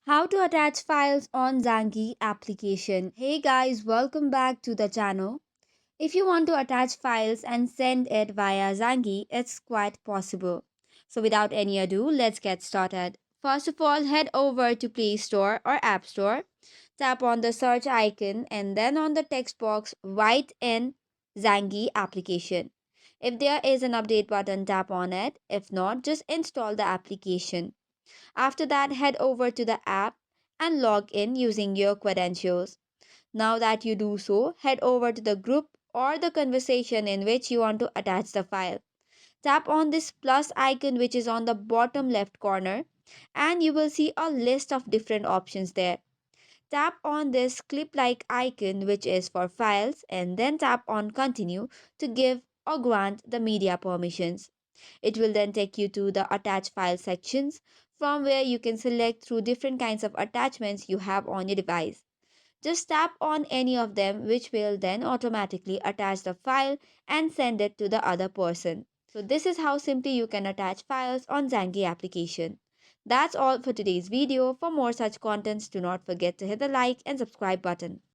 How to attach files on Zangi application. Hey guys, welcome back to the channel. If you want to attach files and send it via Zangi, it's quite possible. So without any ado, let's get started. First of all, head over to Play Store or App Store. Tap on the search icon and then on the text box, write in Zangi application. If there is an update button, tap on it. If not, just install the application. After that, head over to the app and log in using your credentials. Now that you do so, head over to the group or the conversation in which you want to attach the file. Tap on this plus icon which is on the bottom left corner and you will see a list of different options there. Tap on this clip like icon which is for files and then tap on continue to give or grant the media permissions. It will then take you to the attach file sections from where you can select through different kinds of attachments you have on your device. Just tap on any of them which will then automatically attach the file and send it to the other person. So this is how simply you can attach files on Zangi application. That's all for today's video. For more such contents, do not forget to hit the like and subscribe button.